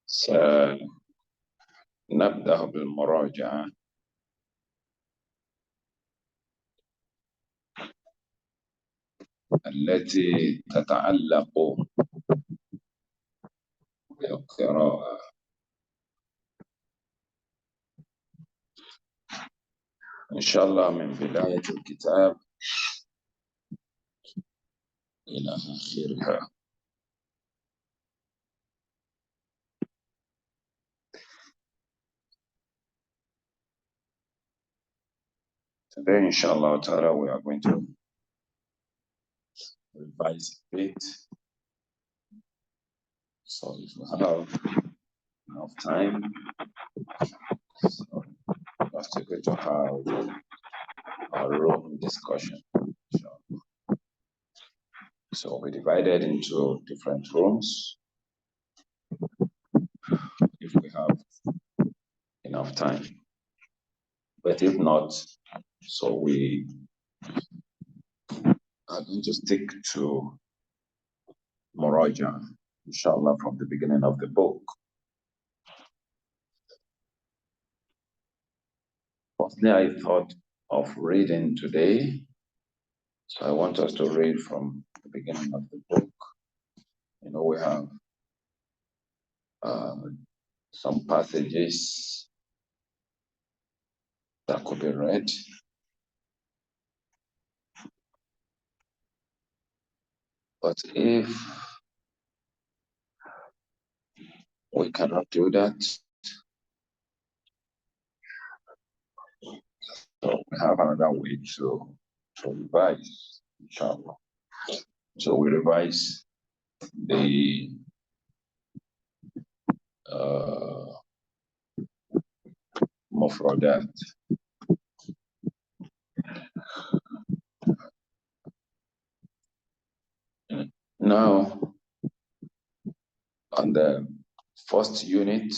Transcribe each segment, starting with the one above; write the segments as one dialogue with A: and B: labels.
A: سنبدأ بالمراجعة التي تتعلق بالقراءة. إن شاء الله من بداية الكتاب إلى آخرها. Today, inshallah ta'ala, we are going to revise a bit. So if we have enough time, so let's take it to have our room discussion. So we divided into different rooms if we have enough time. But if not, so we are going to stick to Muraja, inshallah, from the beginning of the book. Firstly, I thought of reading today, so I want us to read from the beginning of the book. You know, we have some passages that could be read. But if we cannot do that, so we have another way to revise, inshallah. So we revise the mufradat. Now, on the first unit,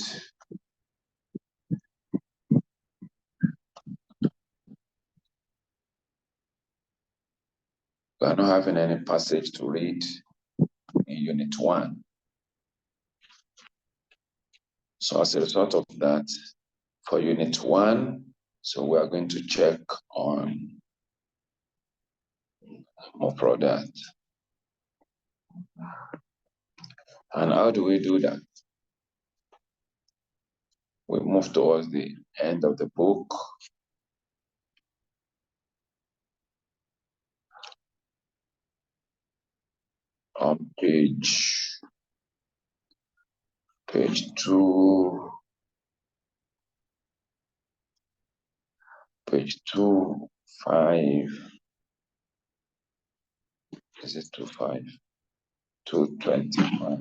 A: we are not having any passage to read in unit 1. So as a result of that, for unit 1, so we are going to check on mufradat. And how do we do that? We move towards the end of the book. On page 2, page 225. Is it 25? 225.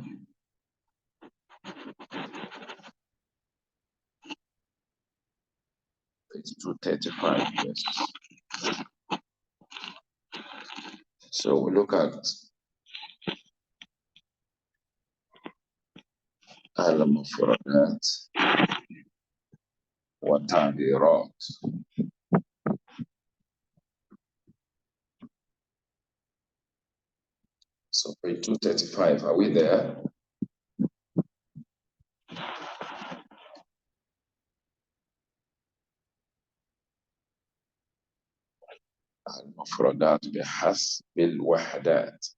A: Page 235, yes. So we look at al-mufradat wa ta'birat. So page 235, are we there? Al-mufradat bihasb al-wahdat.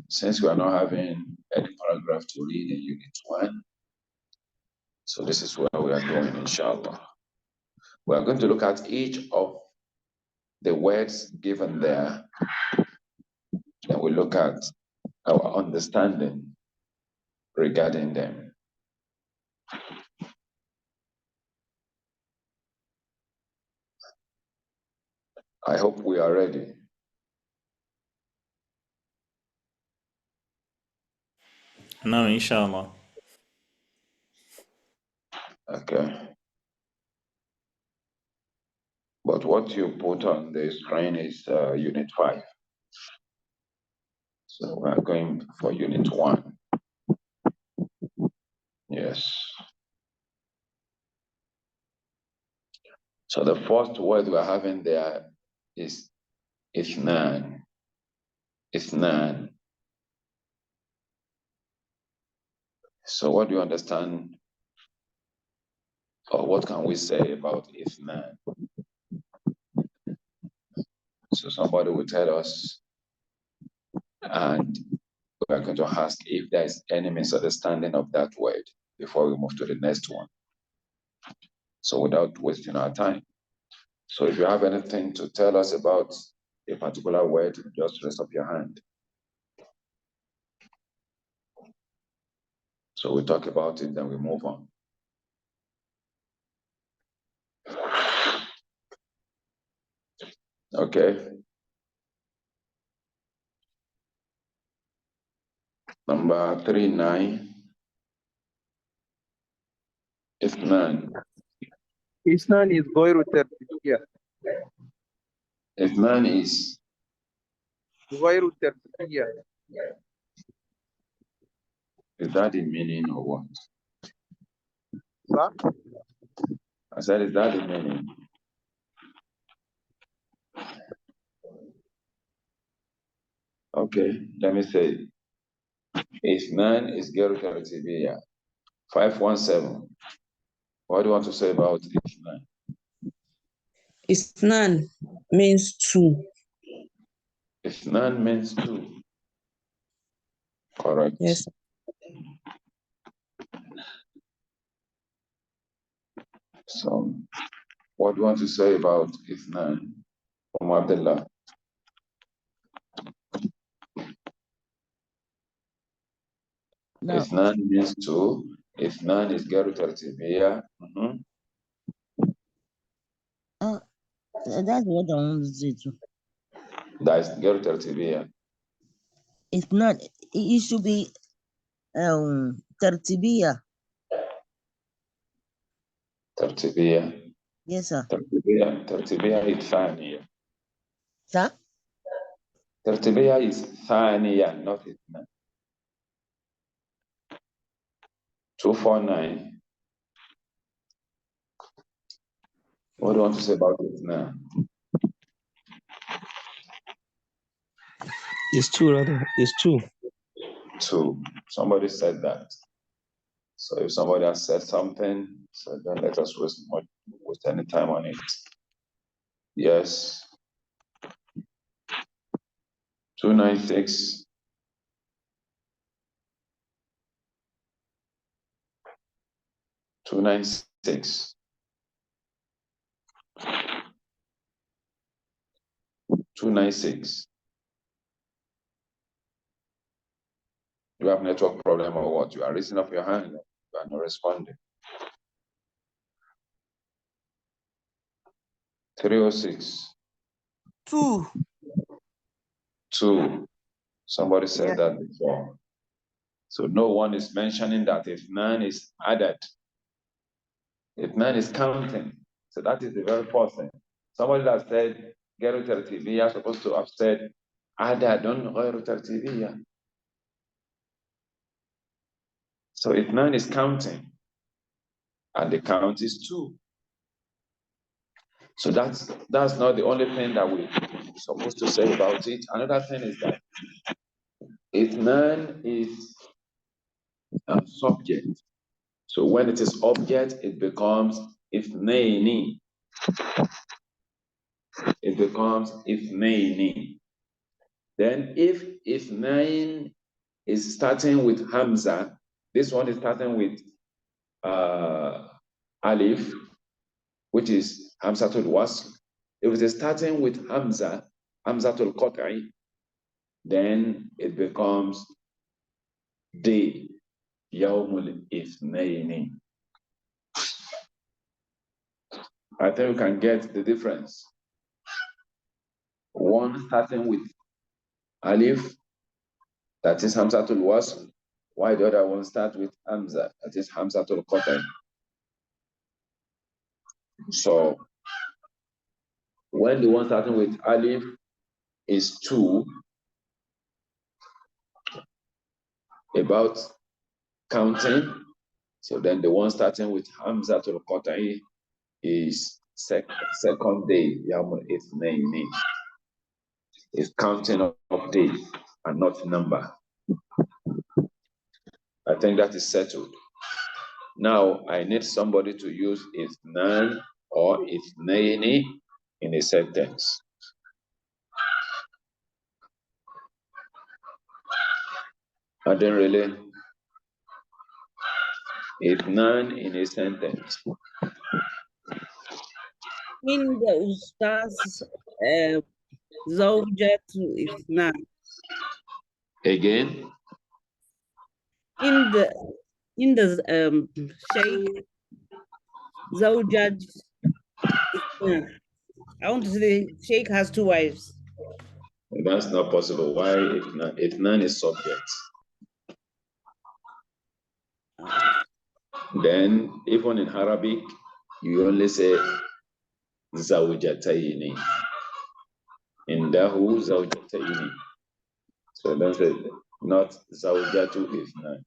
A: Since we are not having any paragraph to read in unit 1, so this is where we are going, inshallah. We are going to look at each of the words given there, and we look at our understanding regarding them. I hope we are ready.
B: No, inshallah.
A: Okay. But what you put on the screen is unit 5. So we are going for unit 1. Yes. So the first word we're having there is ithnan. Ithnan. So what do you understand, or what can we say about Ithnan? So somebody will tell us, and we are going to ask if there is any misunderstanding of that word before we move to the next one. So without wasting our time. So if you have anything to tell us about a particular word, just raise up your hand. So we talk about it, then we move on. Okay. Number 39. Ithnan.
C: إثنان is غير ترتيبية.
A: Ithnan is
C: غير ترتيبية.
A: Is that the meaning or what?
C: صح؟
A: I said, is that the meaning? Okay, let me say. Ithnan is Geru Taratibiya. 517. What do you want to say about Ithnan?
D: Isnan means two.
A: Ithnan means two. Correct.
D: Yes.
A: So, what do you want to say about Ithnan from Abdullah?
D: No.
A: Ithnan means two. Ithnan is Geru Taratibiya.
D: That's what I want to say too.
A: That is Geru Taratibiya.
D: It's not. It should be tertibiya.
A: Taratibiya.
D: Yes, sir.
A: Taratibiya is Thaniya.
D: Sir?
A: Taratibiya is Thaniya, not Ithnan. 249. What do you want to say about it now?
C: It's two, rather. It's two.
A: Two. Somebody said that. So if somebody has said something, so don't let us waste any time on it. Yes. 296. Two 296. 296. You have network problem or what? You are raising up your hand. You are not responding. 306.
D: Two.
A: 2. Somebody said that before. So no one is mentioning that if none is added, if none is counting. So that is the very first thing. Somebody that said Geru Tartibiya is supposed to have said Adadun Geru Tartibiya. So if none is counting, and the count is 2. So that's not the only thing that we're supposed to say about it. Another thing is that if none is a subject, so when it is object, it becomes ifnaini. It becomes ifnaini. Then if ifnain is starting with Hamza, this one is starting with Alif, which is Hamzatul Wasl. If it is starting with Hamza, Hamzatul Qat'i, then it becomes Day, Yawmul Ithnaini. I think you can get the difference. One starting with Alif, that is Hamzatul Wasl, while the other one starts with Hamza, that is Hamzatul Qat'i. So when the one starting with Alif is 2, about counting, so then the one starting with Hamzatul Qat'i is second day, Yawmul Ithnaini. Is counting of days. and not number. I think that is settled. Now I need somebody to use ithnan or ithnaini in a sentence. I didn't really. Ithnan in a sentence.
E: In the Ustaz Zawjatu Ithnan.
A: Again?
E: In the Sheikh Zawjat Ithnan. I want to say Sheikh has 2 wives.
A: That's not possible. Why ithnan is subject? Then even in Arabic, you only say zawjatayni. Indahu zawjatayni. So don't say not zawjatu ithnan.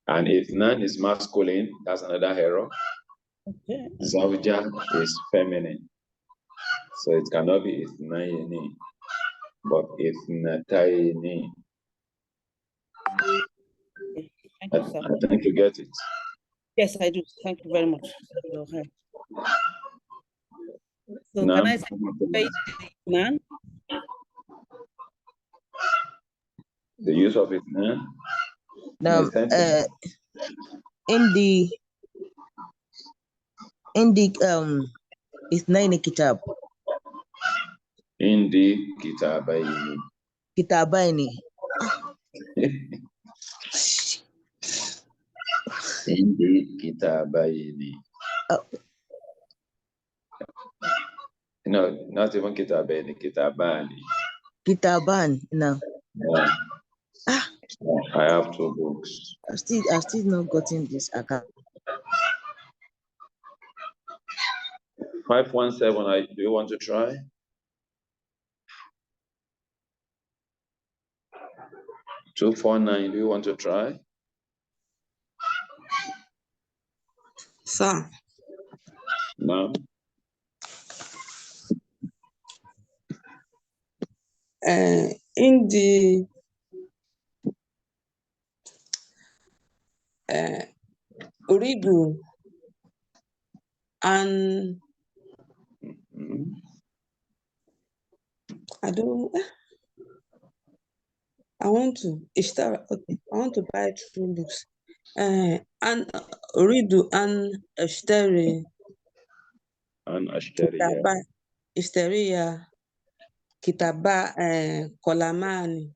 A: And ithnan is masculine. That's another error.
E: Okay.
A: Zawja is feminine. So it cannot be ithnayni, but ithnatayni.
E: Thank you, sir.
A: I think you get it.
E: Yes, I do. Thank you very much. Okay. So
A: Now,
E: can I say Ithnan?
A: the use of ithnan?
D: Now,
A: In a sentence?
D: in the Ithnaini Kitab.
A: In the kitabayni.
D: Kitabaini.
A: In the kitabayni. No, not even kitabayni, kitabani.
D: Kitaban. No.
A: Yeah. I have 2 books.
D: I've still not gotten this account.
A: 517, do you want to try? $249, do you want to try?
F: Sir.
A: No.
F: In the Uridu and I want to buy 2 books. And Uridu and Ashtari.
A: And Ashtariya.
F: Ashtariya Kitaba Kolamani.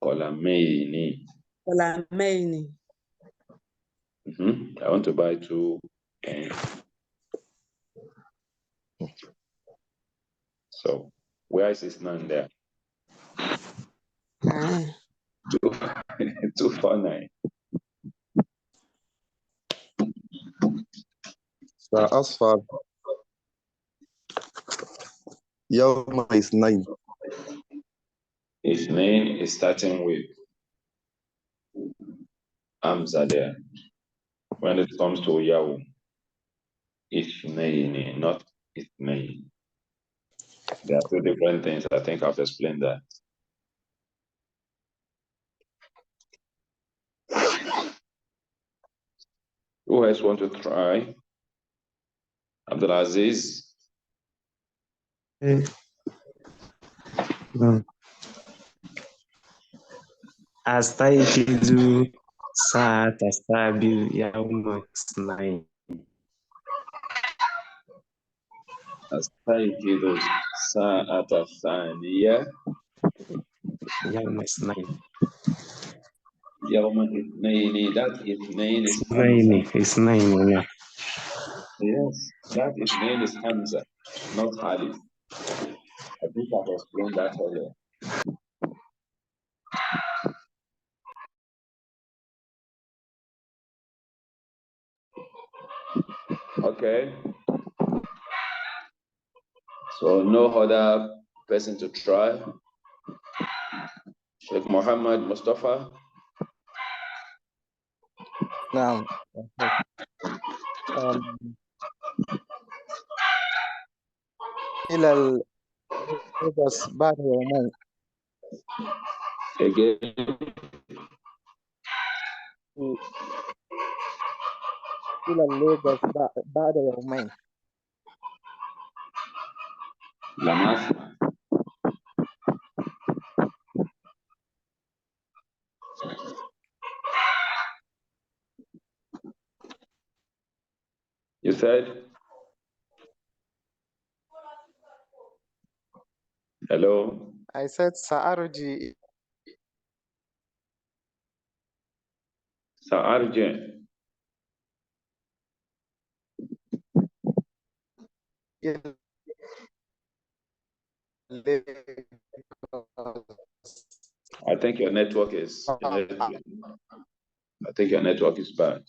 A: Kolamaini.
F: Kolamaini.
A: I want to buy 2. So, where is his name there? 249.
C: أصفر يوم الاثنين.
A: His name is starting with Hamza there. When it comes to Yahoo, Ishnaini, not Ithnaini. There are 2 different things. I think I've explained that. Who else want to try? Abdulaziz?
G: أستيقظ ساعة السابع يوم الاثنين.
A: أستيقظ الساعة الثانية
G: يوم الاثنين.
A: يوم الاثنين. That اثنين is
G: اثنين.
A: Yes, that اثنين is Hamza, not Alif. I think I've explained that earlier. Okay. So no other person to try. Sheikh Muhammad Mustafa.
C: نعم. إلى الربس بعد يومين.
A: Again.
C: إلى الليغوس بعد يومين.
A: Lamas. You said? Hello?
C: I said سأرجع
A: Sa'arji.
C: إلى الليغوس.
A: I think your network is bad.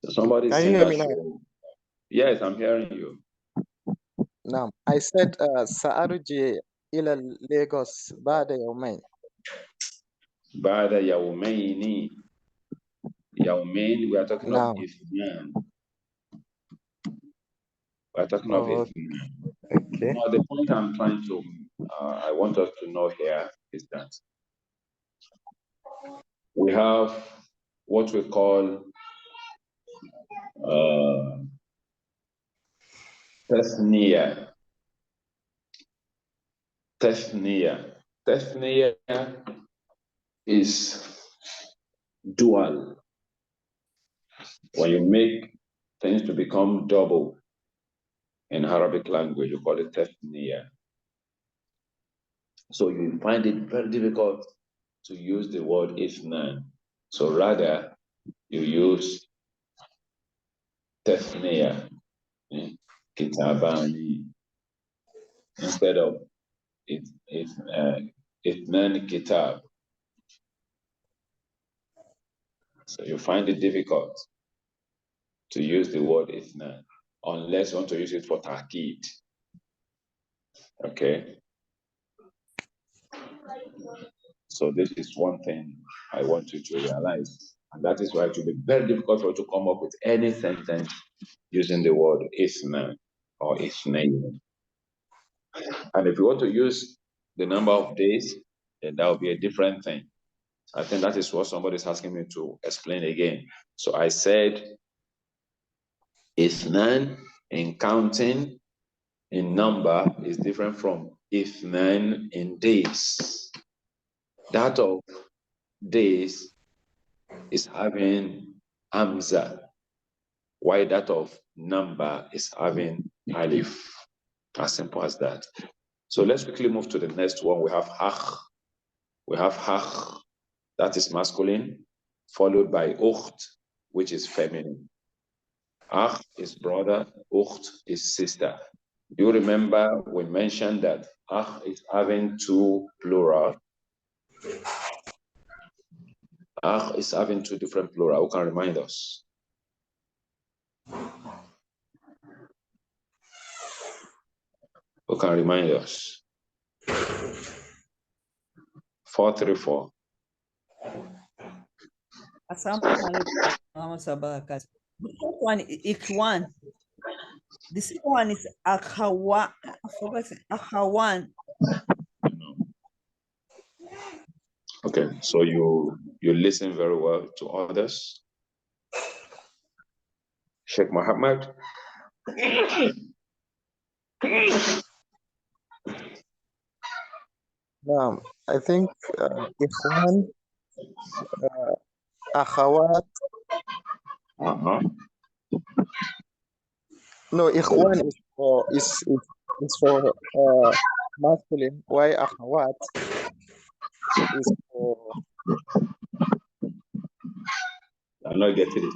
A: So somebody
C: Can you
A: saying
C: hear
A: that.
C: me now?
A: Yes, I'm hearing you.
C: نعم. I said سأرجع إلى الليغوس بعد يومين.
A: بعد يومين. Yaumain, we are talking of
C: نعم.
A: Ithnan. We are talking of
C: Oh,
A: Ithnan.
C: okay.
A: Now, the point I'm trying to, I want us to know here is that we have what we call Tasniya. Tasniya. Tasniya is dual. When you make things to become double in Arabic language, you call it Tasniya. So you find it very difficult to use the word Ithnan. So rather, you use Tasniya, Kitabani, instead of Ithnan Kitab. So you find it difficult to use the word Ithnan, unless you want to use it for Ta'kid. Okay? So this is one thing I want you to realize. And that is why it will be very difficult for you to come up with any sentence using the word Ithnan or Ithnain. And if you want to use the number of days, then that will be a different thing. I think that is what somebody is asking me to explain again. So I said, Ithnan in counting, in number, is different from Ithnan in days. That of days is having Hamza, while that of number is having Alif. As simple as that. So let's quickly move to the next one. We have Hach. We have Hach, that is masculine, followed by Ukht, which is feminine. Akh is brother, Ukht is sister. Do you remember we mentioned that Akh is having two plural? Akh is having two different plural. Who can remind us? Who can remind us? 434.
E: The first one is Ikhwan. The second one is Akhawa. I forgot Akhawan.
A: Okay, so you listen very well to others. Sheikh Muhammad.
C: I think إخوان أخوات. No, إخوان is for masculine. Why أخوات is for.
A: I'm not getting it.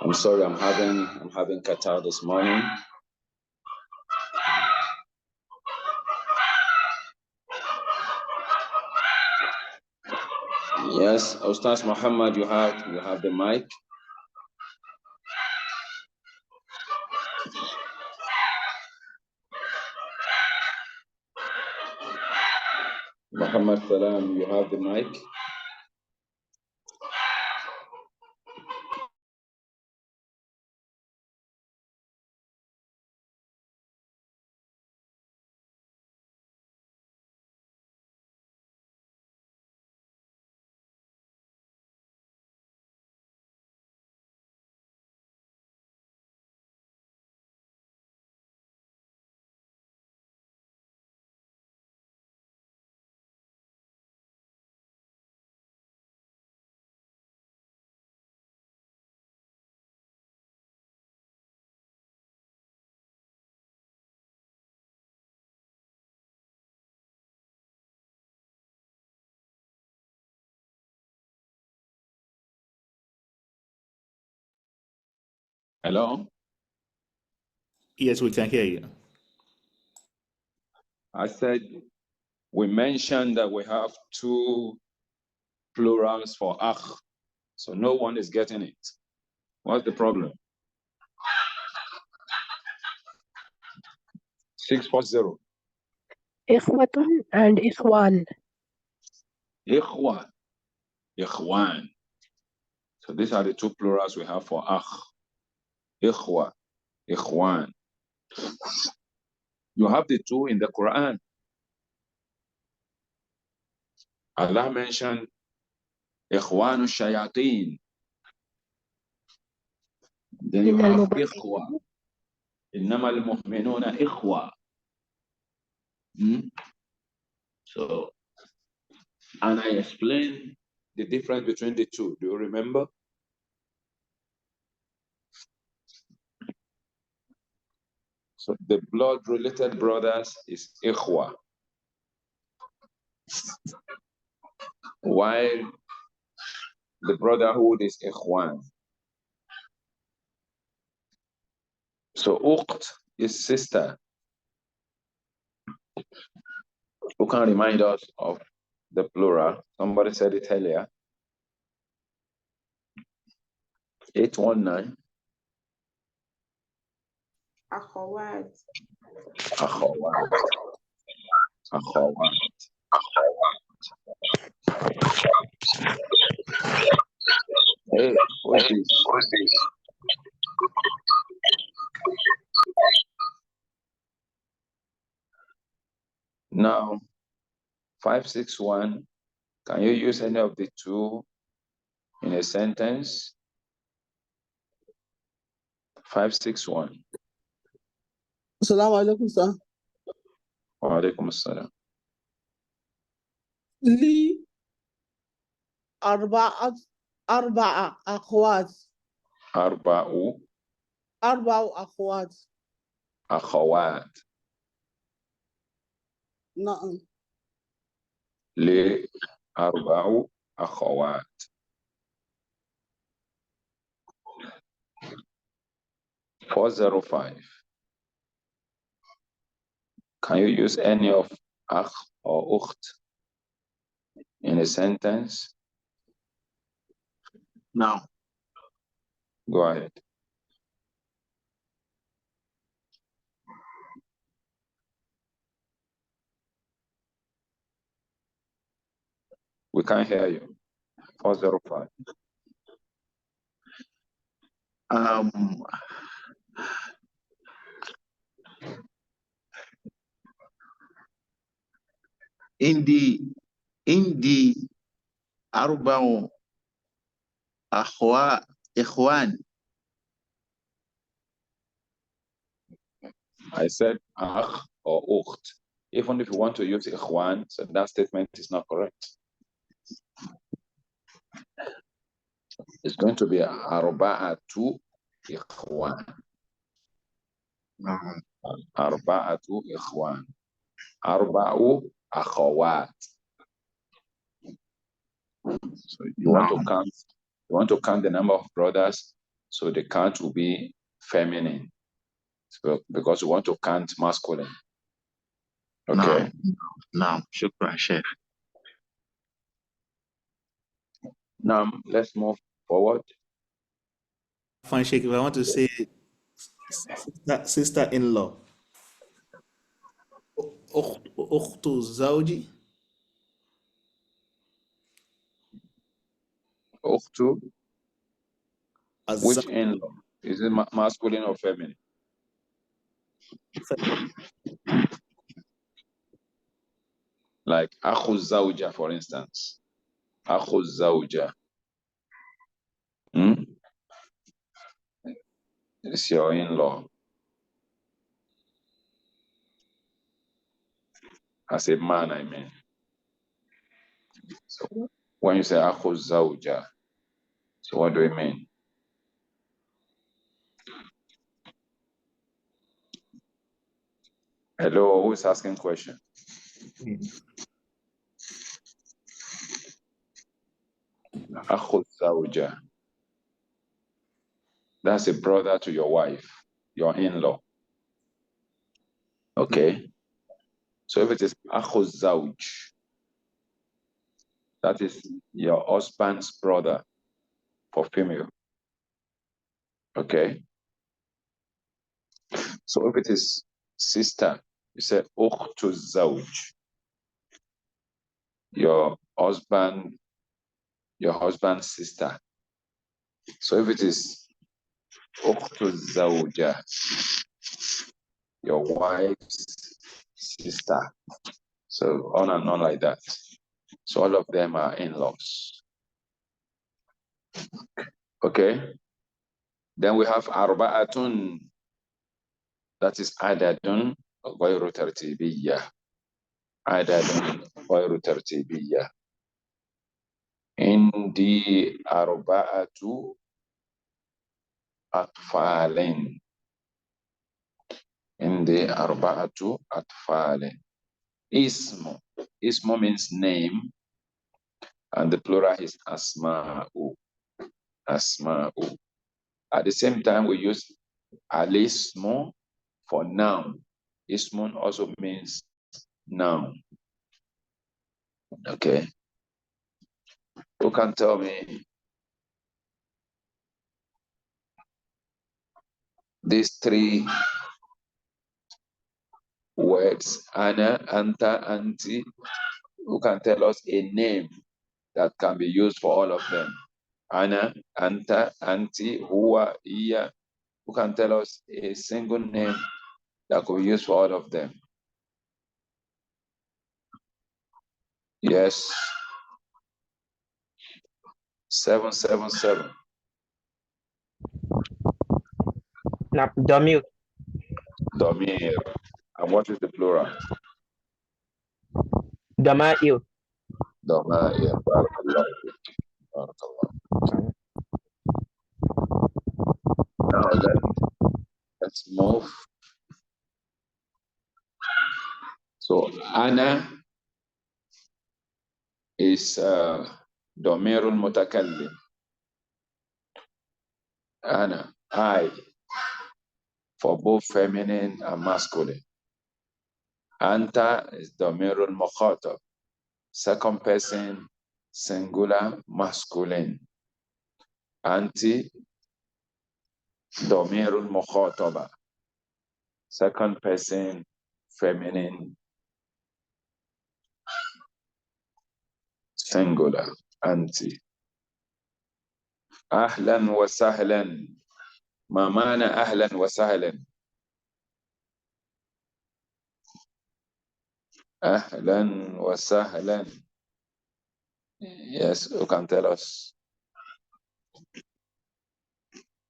A: I'm sorry, I'm having catarrh this morning. Yes, Ustaz Muhammad, you have the mic. Muhammad Salam, you have the mic. Hello?
B: Yes, we can hear you.
A: I said we mentioned that we have two plurals for akh, so no one is getting it. What's the problem? 640.
H: إخوة and إخوان.
A: Ikhwa, ikhwan. So these are the two plurals we have for akh. Ikhwa, ikhwan. You have the two in the Quran. Allah mentioned ikhwanu shayateen. Then you have ikhwa. Innama al-mu'minuna ikhwa. So, and I explained the difference between the two. Do you remember? So the blood-related brothers is ikhwa, while the brotherhood is ikhwan. So ukht is sister. Who can remind us of the plural? Somebody said it earlier. 819.
F: Akhawat.
A: Akhawat. Akhawat. Hey, what's this? Now, 561, can you use any of the two in a sentence? 561.
I: Assalamu alaikum, sir.
A: Wa alaikum assalam.
I: لي أربعة أخوات.
A: Arba'u
I: أربع أخوات.
A: akhawat.
I: نعم.
A: Li arba'u akhawat. 405. Can you use any of akh or ukht in a sentence?
J: No.
A: Go ahead. We can't hear you. 405.
J: In the Arba'u Ikhwan.
A: I said akh or ukht. Even if you want to use ikhwan, so that statement is not correct. It's going to be arba'atu ikhwan. Arba'atu ikhwan. Arba'u akhawat. So you want to count the number of brothers, so the count will be feminine. So because you want to count masculine. Okay.
J: No, shukran, Sheikh.
A: Now let's move forward.
B: Fine, Sheikh, if I want to say sister-in-law. أخت زوجي.
A: Ukhtu. Which in-law? Is it masculine or feminine? Like akhu zawja, for instance. Akhu zawja. It's your in-law. As a man, I mean. So when you say akhu zawja, so what do you mean? Hello, who is asking question? Akhu zawja. That's a brother to your wife, your in-law. Okay? So if it is akhu zawj, that is your husband's brother for female. Okay? So if it is sister, you say ukhtu zawj, your husband's sister. So if it is ukhtu zawja, your wife's sister. So on and on like that. So all of them are in-laws. Okay? Then we have arba'atun, that is adadun ghayru tartibiyya. Adadun ghayru tartibiyya. Indi arba'atu atfalin. Indi arba'atu atfalin. Ismu. Ismu means name, and the plural is asma'u. Asma'u. At the same time, we use alismu for noun. Ismun also means noun. Okay. Who can tell me these three words? Ana, anta, anti. Who can tell us a name that can be used for all of them? Ana, anta, anti, huwa, iya. Who can tell us a single name that could be used for all of them? Yes. 777.
G: Domir.
A: Domir. And what is the plural?
G: Damair.
A: Domair. Barakallah. Barakallah. Now let's move. So Ana is Domirul Mutakallim. Ana, I, for both feminine and masculine. Anta is Domirul Mukhatab, second person, singular, masculine. Anti, Domirul Mukhataba, second person, feminine, singular. Anti. Ahlan wa sahlan. Ma mana ahlan wa sahlan? Ahlan wa sahlan. Yes, who can tell us?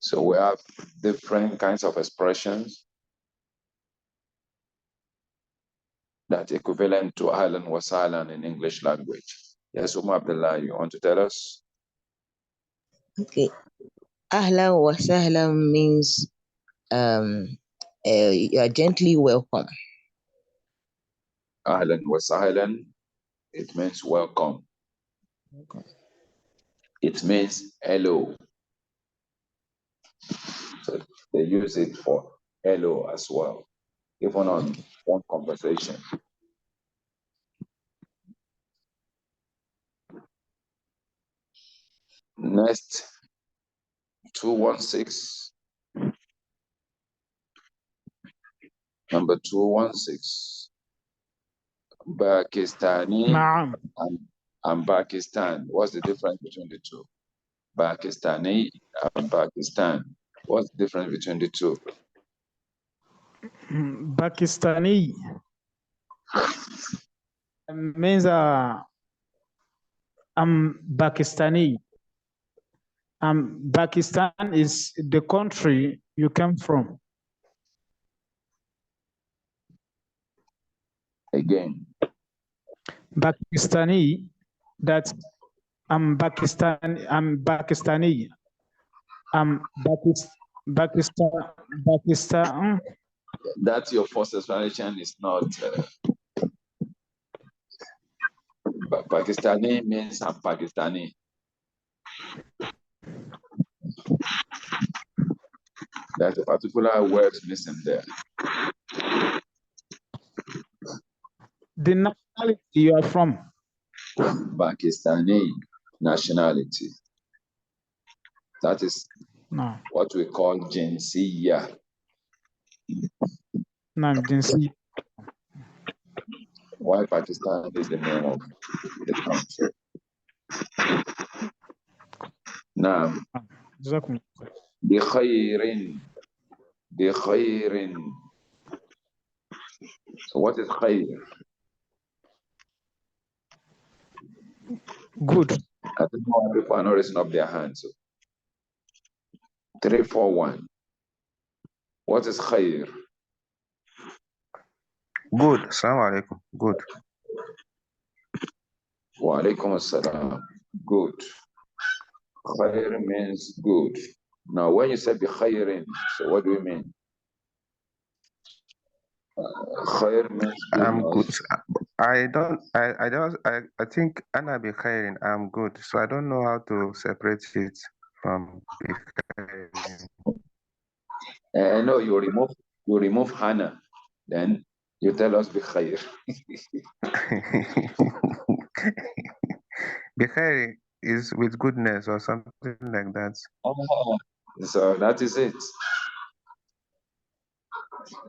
A: So we have different kinds of expressions that equivalent to ahlan wa sahlan in English language. Yes, Abdullah, you want to tell us?
D: Okay. Ahlan wa sahlan means you are gently welcome.
A: Ahlan wa sahlan, it means welcome. It means hello. So they use it for hello as well, even on one conversation. Next, 216. Number 216. Pakistani
B: Naam.
A: and Pakistan. What's the difference between the two? Pakistani and Pakistan. What's the difference between the two?
K: Pakistani means I'm Pakistani. Pakistan is the country you came from.
A: Again.
K: Pakistani, that's I'm Pakistani. Pakistan.
A: That's your first explanation is not. Pakistani means I'm Pakistani. There's a particular word missing there.
K: The nationality you are from.
A: Pakistani nationality. That is
K: No.
A: what we call Jinsiya.
K: No, Jinsi.
A: Why Pakistan is the name of the country. Now, بخير. So what is khayr?
K: Good.
A: I think more people are not raising up their hands. 3, 4, 1. What is khayr?
L: Good. Assalamu alaikum. Good.
A: Wa alaikum assalam. Good. Khayr means good. Now, when you say bi khayrin, so what do you mean? Khayr means good.
L: I'm good. I think ana bi khairin, I'm good. So I don't know how to separate it from bi khairin.
A: No, you remove Hana, then you tell us bi khair.
L: Bi khairin is with goodness or something like that.
A: So that is it.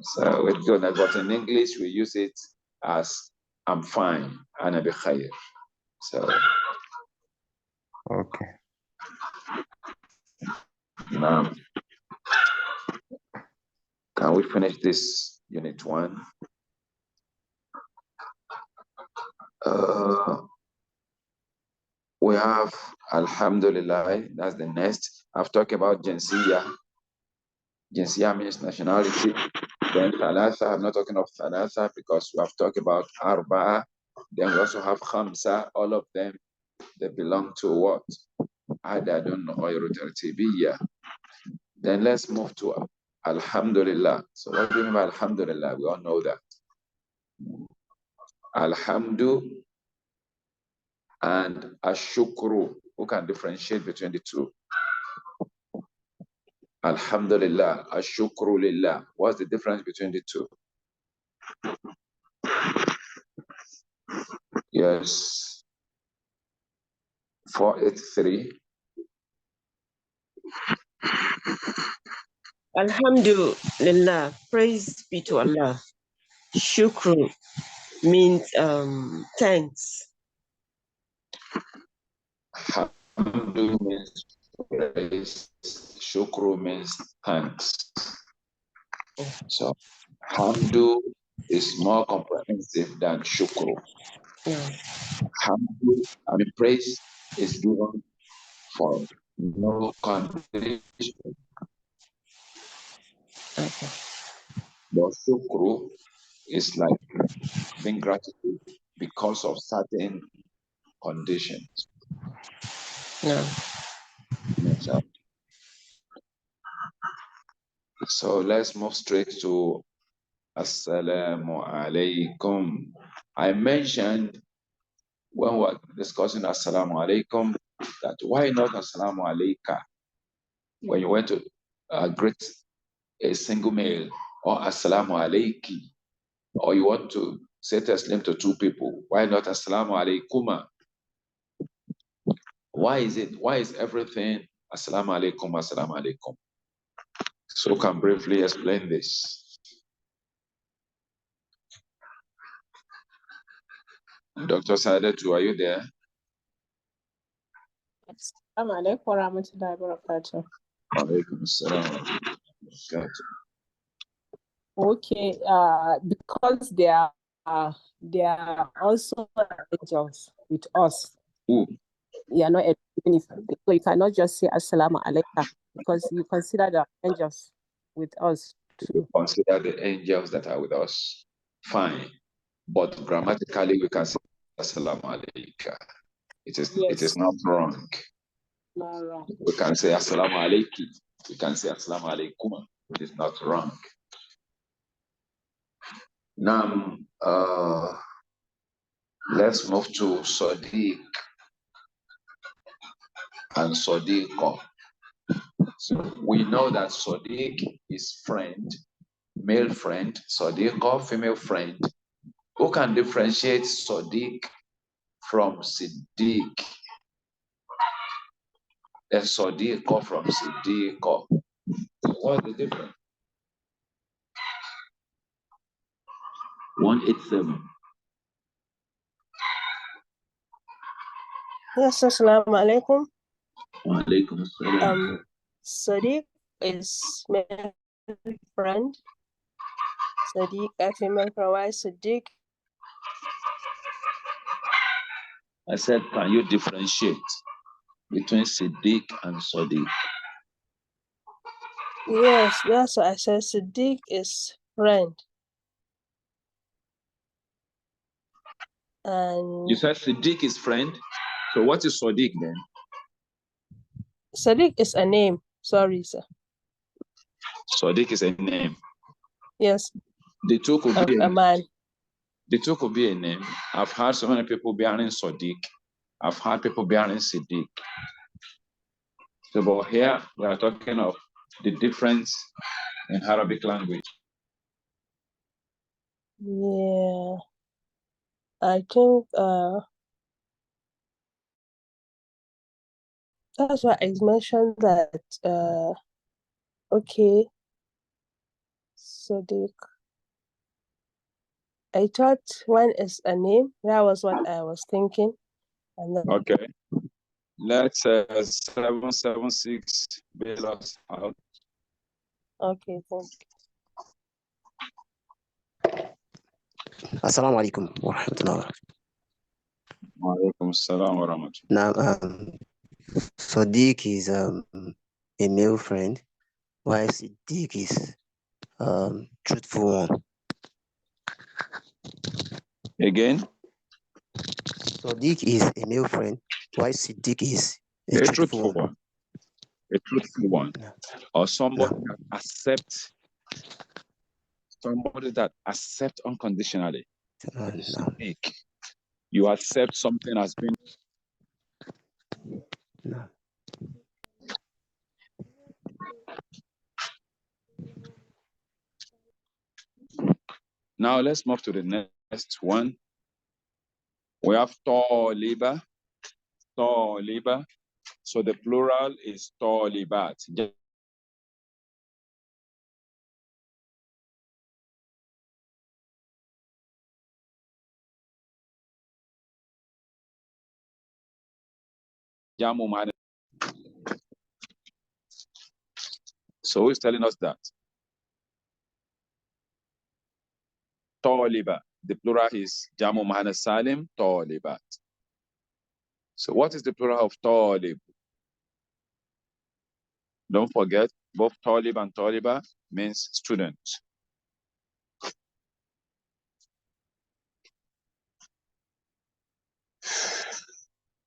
A: So it's good. But in English, we use it as I'm fine, ana bi khair. So
L: okay.
A: Now, can we finish this unit 1? We have Alhamdulillah, that's the next. I've talked about Jinsiya. Jinsiya means nationality. Then Thalatha, I'm not talking of Thalatha because we have talked about Arba'a. Then we also have Khamsa. All of them, they belong to what? Adadun Ghayru Tartibiyya. Then let's move to Alhamdulillah. So what do you mean by Alhamdulillah? We all know that. Alhamdu and Ashukru. Who can differentiate between the two? Alhamdulillah, Ashukru lillah. What's the difference between the two? Yes. 483.
M: Alhamdulillah, praise be to Allah. Shukru means thanks.
A: Hamdu means praise. Shukru means thanks. So Hamdu is more comprehensive than Shukru. Hamdu, praise is given for no condition. But Shukru is like being gratitude because of certain conditions. So let's move straight to Assalamu alaikum. I mentioned when we were discussing Assalamu alaikum that why not Assalamu alaika? When you went to greet a single male, or Assalamu alaiki, or you want to say taslim to 2 people, why not Assalamu alaikuma? Why is everything Assalamu alaikum, Assalamu alaikum? So can briefly explain this. Dr. Saadatu, are you there?
H: Assalamu alaikum wa rahmatullahi wa barakatuh.
A: Alaikum assalam.
H: Okay, because they are also angels with us.
A: Ooh.
H: You are not so you cannot just say Assalamu alaikum because you consider the angels with us too.
A: Consider the angels that are with us. Fine. But grammatically we can say Assalamu alaikum. It is not wrong.
H: Not wrong.
A: We can say Assalamu alaikum. We can say Assalamu alaikum. It is not wrong. Now, let's move to Sadiq and Sadiqa. So we know that Sadiq is friend, male friend, Sadiqa, female friend. Who can differentiate Sadiq from Siddiq? And Sadiqa from Siddiqa. What's the difference? 187.
H: Yes, assalamu alaikum.
A: Wa alaikum assalam.
H: Sadiq is male friend. Sadiq, a female friend. Why Sadiq?
A: I said, can you differentiate between Siddiq and Sadiq?
H: Yes, that's what I said. Sadiq is friend. And
A: You said Siddiq is friend. So what is Sadiq then?
H: Sadiq is a name. Sorry, sir.
A: Sadiq is a name.
H: Yes.
A: The two could
H: Of
A: be
H: a man.
A: The two could be a name. I've heard so many people bearing Sadiq. I've heard people bearing Siddiq. So, but here we are talking of the difference in Arabic language.
H: Yeah. I think that's why I mentioned that okay, Sadiq. I thought one is a name. That was what I was thinking. And then,
A: Okay. Let's 776 bail us out.
H: okay, thank you.
N: Assalamu alaikum wa rahmatullah.
A: Wa alaikum assalam wa rahmatullah.
N: Now, Sadiq is a male friend, while Siddiq is truthful one.
A: Again?
N: Sadiq is a male friend, while Siddiq is a truthful one.
A: A truthful one. Or somebody that accepts unconditionally. Siddiq. You accept something as being Now let's move to the next one. We have Taliba. Taliba. So the plural is Talibat. So who's telling us that? Taliba. The plural is Jamu Mahana Salim, Talibat. So what is the plural of Talib? Don't forget, both Talib and Taliba means student.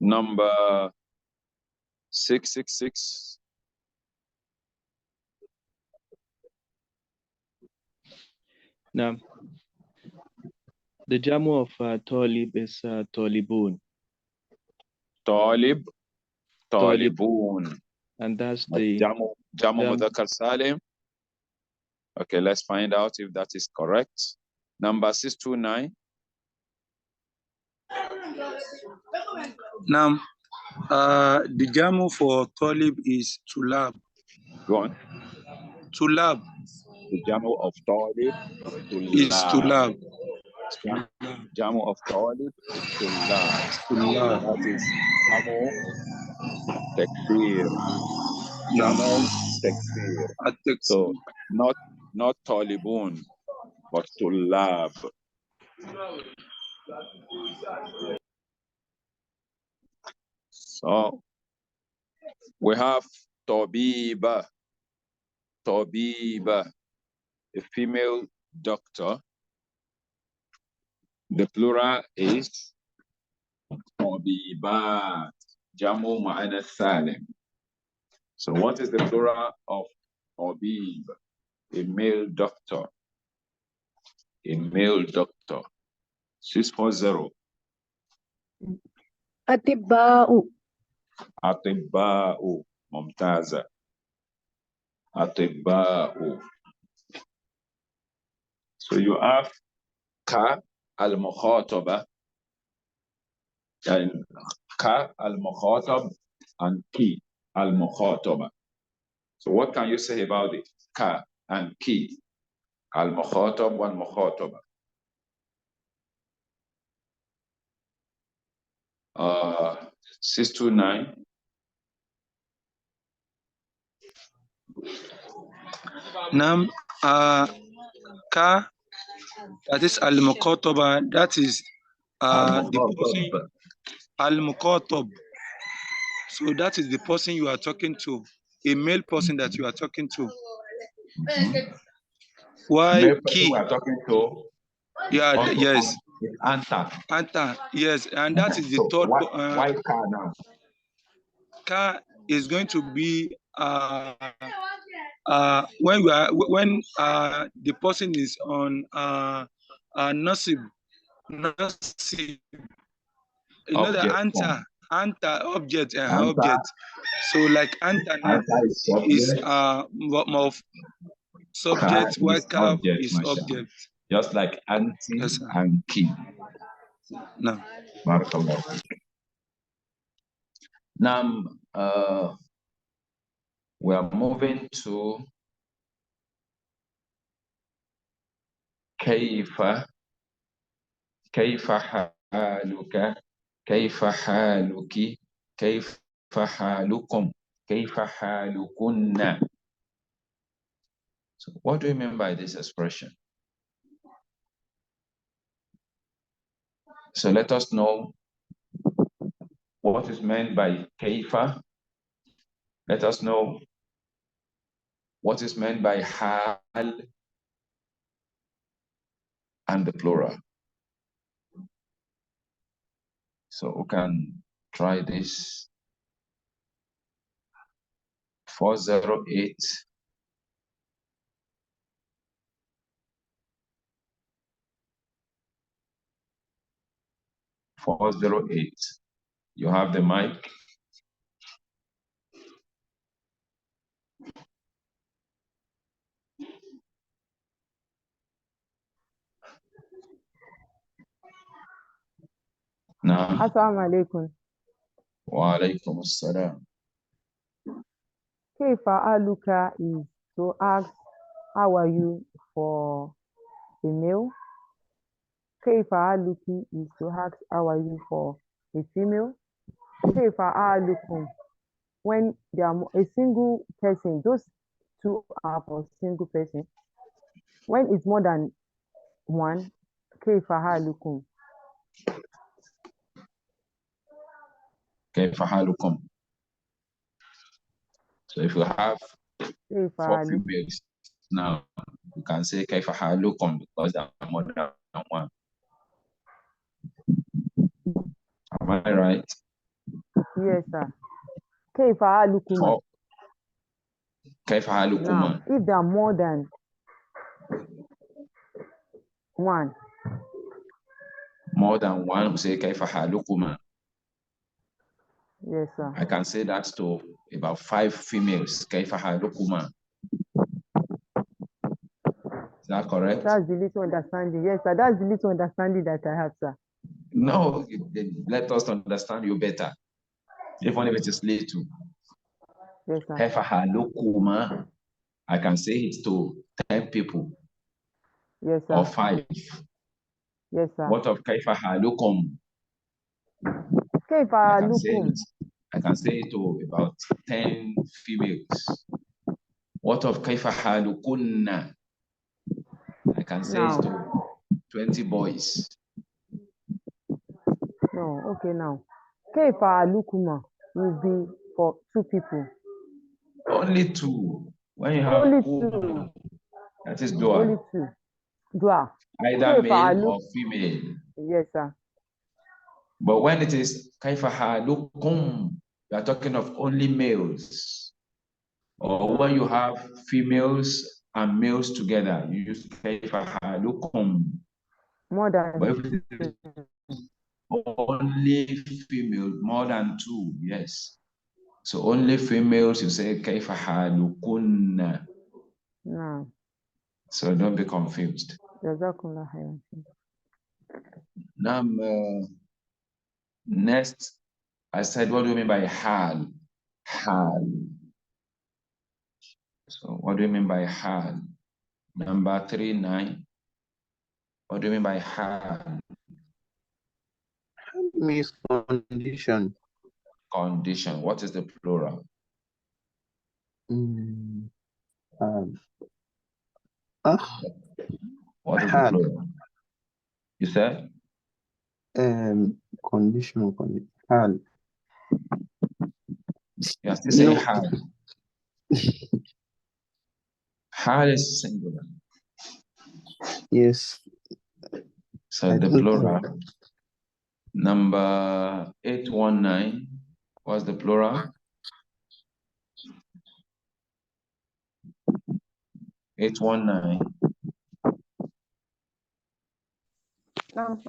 A: Number 666.
O: Now, the jamu of Talib is Talibun.
A: Talib, Talibun.
O: And that's the
A: Jamu Mudhakkar Salim. Okay, let's find out if that is correct. Number 629.
P: Now, the jamu for Talib is Tulab.
A: Go on.
P: Tulab.
A: The jamu of Talib
P: is Tulab.
A: Jamu of Talib is Tulab.
P: Tulab.
A: That is Jamu Takfir. Jamu Takfir. So not Talibun, but Tulab. So we have Tabiba. Tabiba, a female doctor. The plural is Tabibat. Jamu Ma'ana Salim. So what is the plural of Tabib? A male doctor. A male doctor. 640.
Q: Atibba'u.
A: Atibba'u. Mumtaza. Atibba'u. So you have ka al-mukhataba and ka al-mukhatab and ki al-mukhataba. So what can you say about it? Ka and ki al-mukhatab wal mukhataba. 629.
P: Nam ka, that is al-muqataba, that is the person, al-muqatab. So that is the person you are talking to, a male person that you are talking to. Why
A: Male person
P: ki?
A: we are talking to.
P: Yeah,
A: Also,
P: yes.
A: Anta.
P: Anta, yes, and that is the
A: So
P: third.
A: why ka now?
P: Ka is going to be when the person is on nasib. You know the anta object. Object. So like anta now is more of subject, while ka is object.
A: Just like anti and ki.
P: No.
A: Barakallah. Now, we are moving to kaifa haluka, kaifa haluki, kaifa halukum, kaifa halukunna. So what do you mean by this expression? So let us know what is meant by kaifa. Let us know what is meant by hal and the plural. So we can try this. 408. You have the mic. Now.
Q: Assalamu alaikum.
A: Wa alaikum assalam.
Q: Kaifa aluka is to ask how are you for a male. Kaifa aluki is to ask how are you for a female. Kaifa alukum, when they are a single person, those two are for single person. When it's more than one, kaifa alukum.
A: Kaifa halukum. So if you have 4 females now, you can say kaifa halukum because there are more than one. Am I right?
Q: Yes, sir. Kaifa halukuma.
A: Kaifa halukuma.
Q: Now, if there are more than one.
A: More than one, we say kaifa halukuma.
Q: Yes, sir.
A: I can say that to about 5 females. Kaifa halukuma. Is that correct?
Q: That's the little understanding. Yes, sir. That's the little understanding that I have, sir.
A: No, let us understand you better. Even if it is little.
Q: Yes, sir.
A: Kaifa halukuma. I can say it to 10 people.
Q: Yes, sir.
A: Or 5.
Q: Yes, sir.
A: What of kaifa halukum?
Q: Kaifa halukum.
A: I can say it to about 10 females. What of kaifa halukunna? I can say it to 20 boys.
Q: No, okay now. Kaifa halukuma will be for 2 people.
A: Only 2. When you have
Q: only 2.
A: That is dua.
Q: Only 2. Dua.
A: Either male or female.
Q: Yes, sir.
A: But when it is kaifa halukum, we are talking of only males. Or when you have females and males together, you use kaifa halukum.
Q: More than
A: but if it is only female, more than 2, yes. So only females, you say كيف حالكن.
Q: نعم.
A: So don't be confused.
Q: جزاكم الله خيرا.
A: Now, next, I said, what do you mean by hal? Hal. So what do you mean by hal? Number 39. What do you mean by hal?
J: Means condition.
A: Condition. What is the plural? What is the plural? You said?
J: Condition. Hal.
A: You are still saying hal. Hal is singular.
J: Yes.
A: So the plural. Number 819. What's the plural? 819.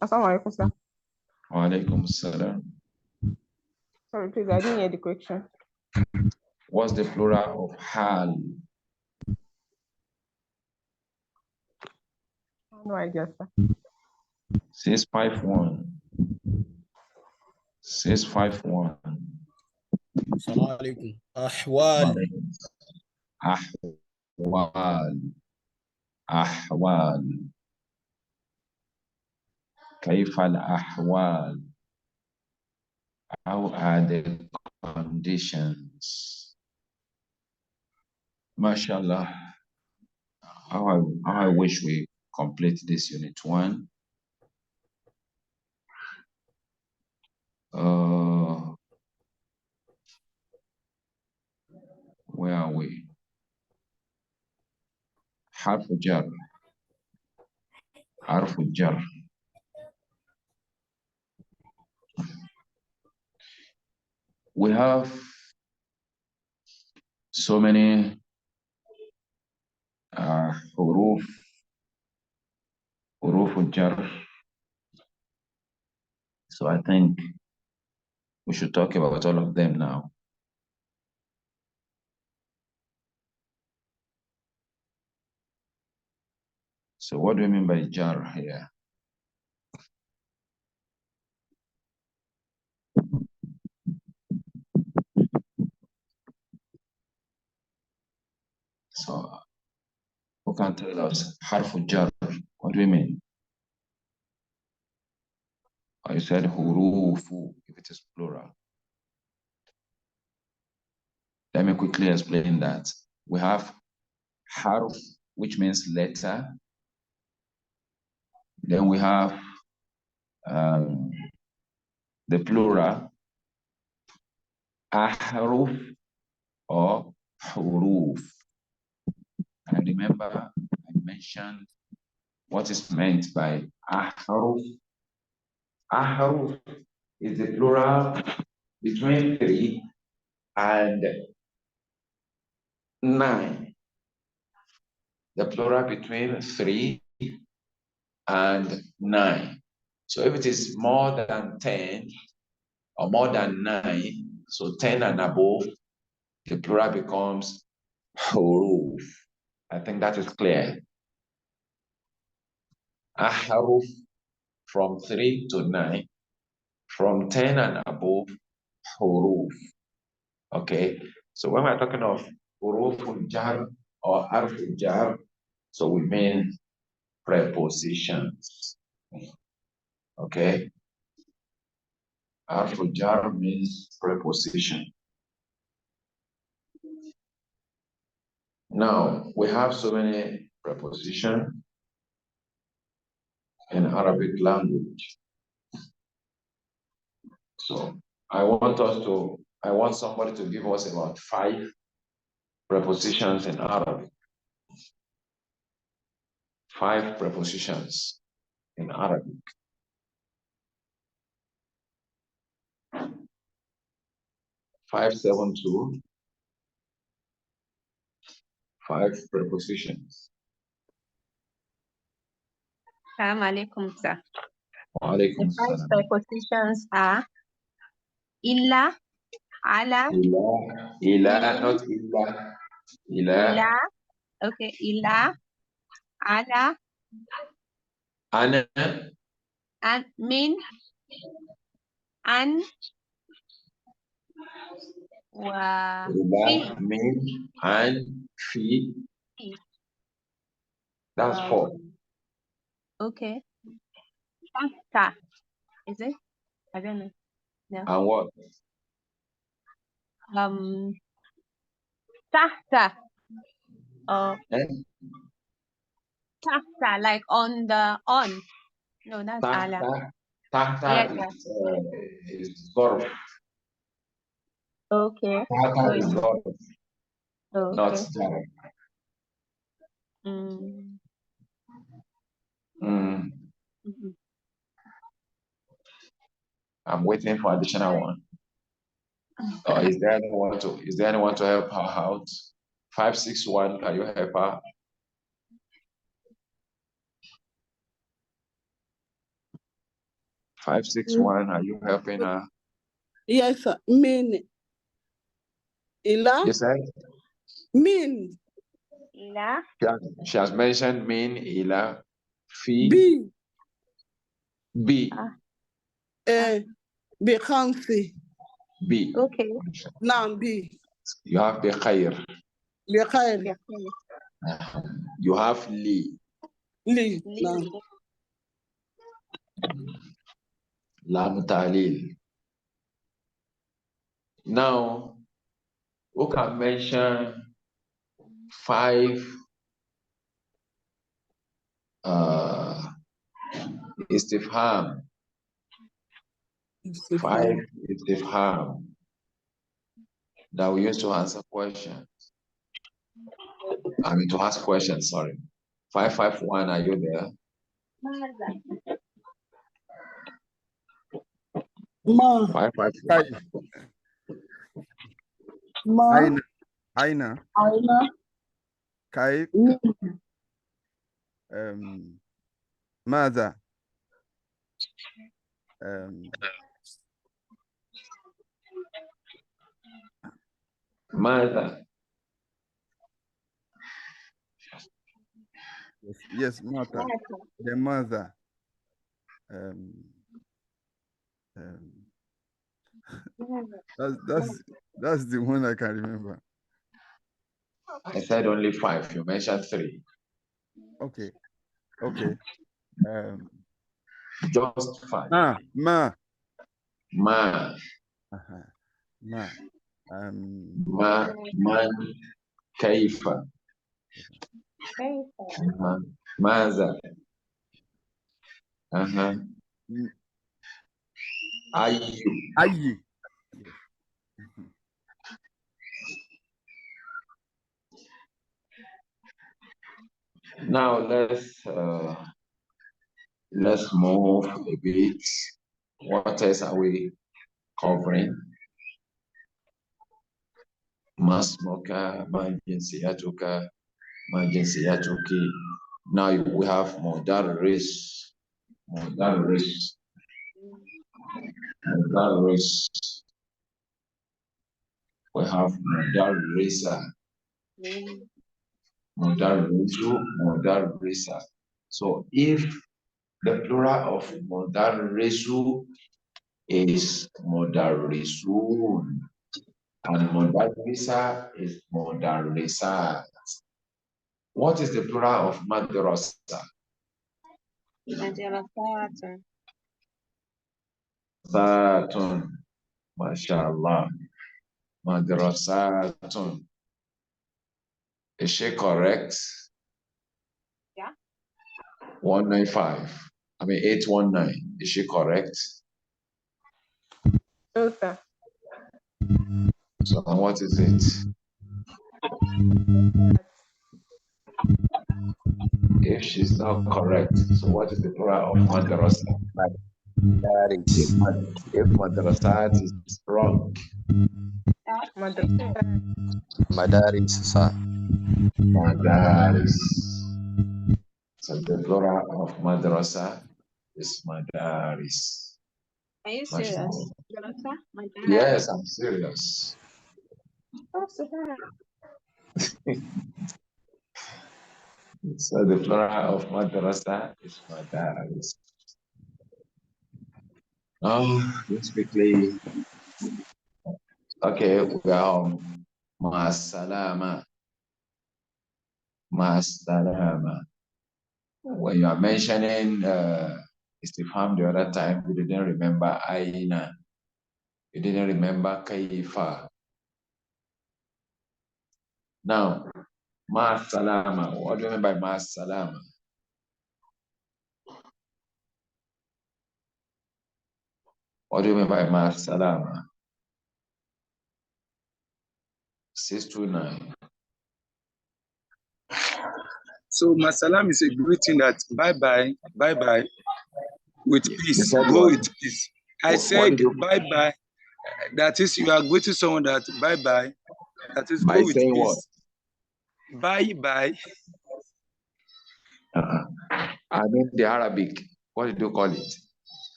H: Assalamu alaikum, sir.
A: Wa alaikum salam.
H: Sorry, please, I didn't hear the question.
A: What's the plural of hal?
H: No idea, sir.
A: 651. 651.
R: السلام عليكم. أحوال.
A: أحوال. أحوال. كيف الأحوال? How are the conditions? MashaAllah. How I wish we complete this unit 1. Where are we? حرف جر. حرف جر. We have so many حروف الجر. So I think we should talk about all of them now. So what do you mean by jar here? So who can tell us حرف jar? What do you mean? I said hurufu if it is plural. Let me quickly explain that. We have harf, which means letter. Then we have the plural, ahruf or huruf. And remember, I mentioned what is meant by ahruf. Ahruf is the plural between 3 and 9. The plural between 3 and 9. So if it is more than 10 or more than 9, so 10 and above, the plural becomes huruf. I think that is clear. Ahruf from 3 to 9, from 10 and above, huruf. Okay, so when we're talking of huruf jar or harf jar, so we mean prepositions. Okay, harf jar means preposition. Now we have so many prepositions in Arabic language. So I want somebody to give us about 5 prepositions in Arabic. 5 prepositions in Arabic. 572. 5 prepositions.
S: Assalamu alaikum, sir.
A: Wa alaikum
S: The 5
A: salam.
S: prepositions are illa, Ala.
A: Ila, not illa. Ila.
S: Ila. Okay. Ila. Ala.
A: Ana.
S: And min. An. Wa.
A: Ila,
S: Fi.
A: min, an, fi. That's 4.
S: Okay. Tahta. Is it? I don't know. No.
A: And what?
S: Tahta.
A: Eh?
S: Tahta, like on the on. No, that's ala.
A: Tahta
S: Yes.
A: is Zorf.
S: Okay.
A: Tahta
S: So
A: is
S: it's
A: Zorf, not
S: okay.
A: Zarf.
S: Mm. Mhm.
A: I'm waiting for additional one. Is there anyone to help her out? 561, can you help her? 561, are you helping her?
I: Yes, sir. Min. Ila.
A: You said?
I: Min.
S: Ila.
A: She has mentioned min, ila, fi,
I: B.
A: B.
I: بخمسة.
A: B.
S: Okay.
I: نعم B.
A: You have بخير.
I: بخير.
A: You have li.
I: لي. نعم.
A: Lam ta'lil. Now, who can mention 5 istifham? 5 istifham that we use to answer questions. I mean, to ask questions, sorry. 551, are you there?
I: ما.
A: 551.
I: ما.
T: أين
I: أين.
T: كيف ماذا
A: ماذا.
T: yes ماذا لماذا that's the one I can remember.
A: I said only 5. You mentioned 3.
T: Okay.
A: Just 5.
T: Ma.
A: Ma.
T: Ma.
A: Ma. Man. كيف. ماذا. أي. Now let's move a bit. What else are we covering? Masmoka, Majinsiyatuka, Majinsiyatuki. Now we have Modaris. We have Modarisa. Modarisa. So if the plural of Modarisu is Modarisun, and Modarisa is Modarisat, what is the plural of Madrasa? Madrasatun. MashaAllah. Madrasatun. Is she correct?
S: Yeah.
A: 195. 819. Is she correct?
S: Okay.
A: So what is it? If she's not correct, so what is the plural of madrasa? If madrasat is wrong.
J: Madaris, sir.
A: Madaris. So the plural of madrasa is madaris.
S: Are you serious? Jonathan? My dad.
A: Yes, I'm serious.
S: Oh, super.
A: So the plural of madrasa is madaris. Let's quickly. Okay, we are on Ma'as-salama. Ma'as-salama. When you are mentioning istifham the other time, you didn't remember aina. You didn't remember kaifa. Now, Ma'as-salama. What do you mean by Ma'as-salama? What do you mean by Ma'as-salama? 629.
P: So Masalam is a greeting that bye-bye, bye-bye, with peace.
A: said
P: Go
A: what?
P: with peace. I
A: What
P: said
A: did you
P: bye-bye. That is, you are greeting someone that bye-bye. That is,
A: by
P: go with
A: saying what?
P: peace. Bye-bye.
A: I mean the Arabic. What did you call it?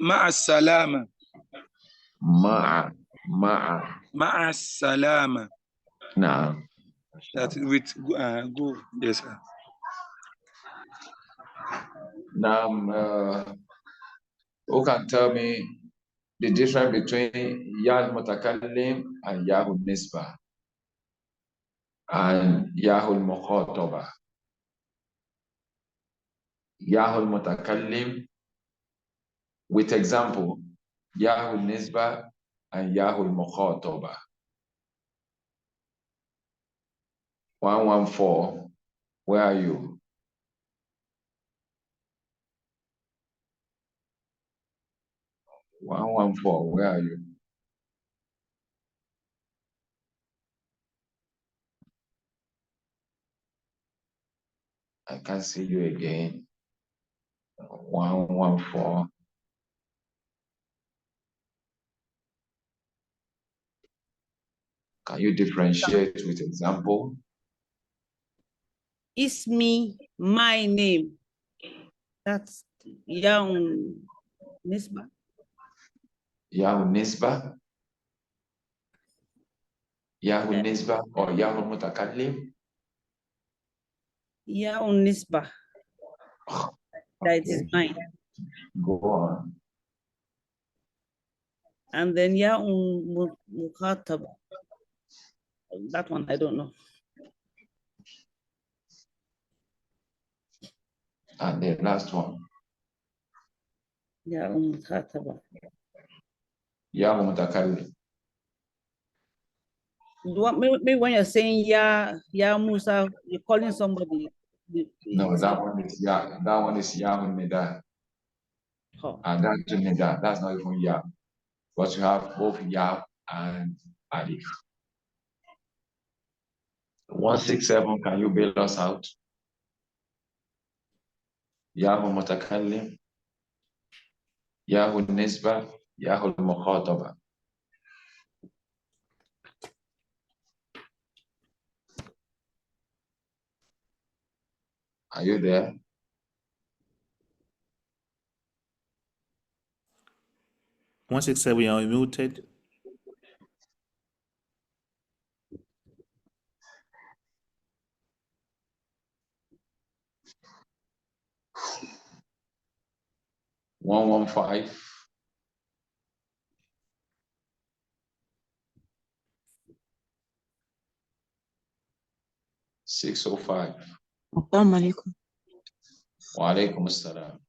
P: Ma'as-salama.
A: Ma'a.
P: Ma'as-salama.
A: Nah.
P: That is with go. Yes, sir.
A: Now, who can tell me the difference between Ya al-Mutakallim and Ya al-Nisbah and Ya al-Mukhatoba? Ya al-Mutakallim with example, Ya al-Nisbah and Ya al-Mukhatoba. 114, where are you? 114, where are you? I can't see you again. 114. Can you differentiate with example?
E: Ismi, my name. That's young Nisba.
A: Yahoo Nisba? Yahoo Nisba or Yahoo Mutakallim?
E: Young Nisba. That is mine.
A: Go on.
E: And then young Mukataba. That one I don't know.
A: And the last one.
E: Young Mukataba.
A: Yahoo Mutakallim.
E: Maybe when you're saying Ya Musa, you're calling somebody.
A: No, that one is Yahoo Nida. And that's Nida. That's not even Yah. But you have both Yah and Alif. 167, can you bail us out? Yahoo Mutakallim, Yahoo Nisba, Yahoo Mukhataba. Are you there?
B: One 667, you're muted.
A: One 115. 605.
D: Assalamu alaikum.
A: Wa alaikum assalam.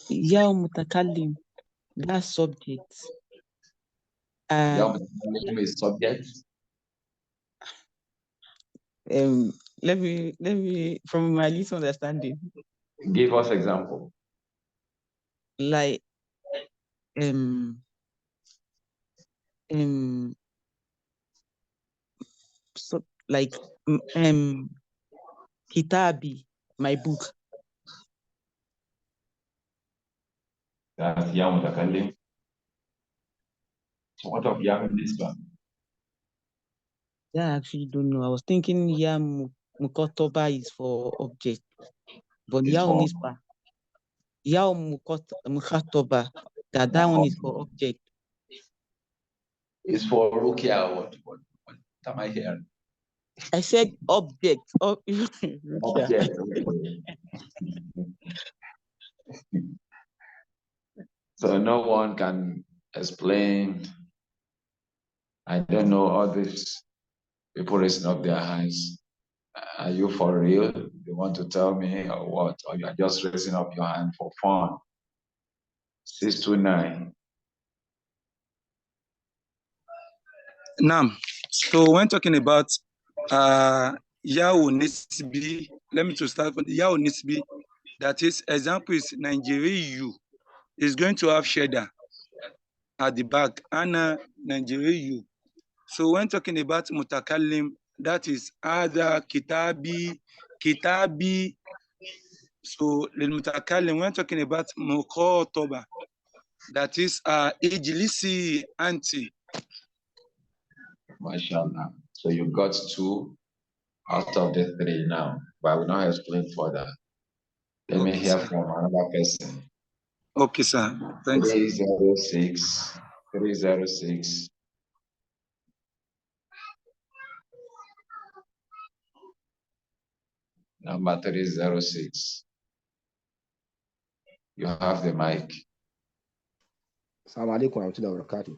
D: Ya mutakallim, that subject.
A: Ya Mutakallim is subject.
D: Let me from my little understanding.
A: Give us example.
D: Like so like Kitabi, my book.
A: That's Ya Mutakallim. So what of Ya Nisba?
D: Yeah, I actually don't know. I was thinking Ya Mukotoba is for object, but Ya Nisba Yao Mukhatoba. That one is for object.
A: It's for Rukia. What am I hearing?
D: I said object. Oh, Rukia.
A: Object. So no one can explain. I don't know all these people raising up their hands. Are you for real? You want to tell me or what? Or you are just raising up your hand for fun? 629.
P: Now, so when talking about Yao Nisbi, let me to start from the Yao Nisbi. That is, example is Nigeria is going to have shader at the back, and Nigeria. So when talking about mutakallim, that is other kitabi. So the mutakallim, when talking about mukhatoba, that is ijlisi anti.
A: MashaAllah. So you got 2 out of the 3 now, but I will not explain further. Let me hear from another person.
P: Okay, sir. Thanks.
A: 306. 306. Number 306. You have the mic.
U: Assalamu alaikum wa rahmatullahi wa barakatuh.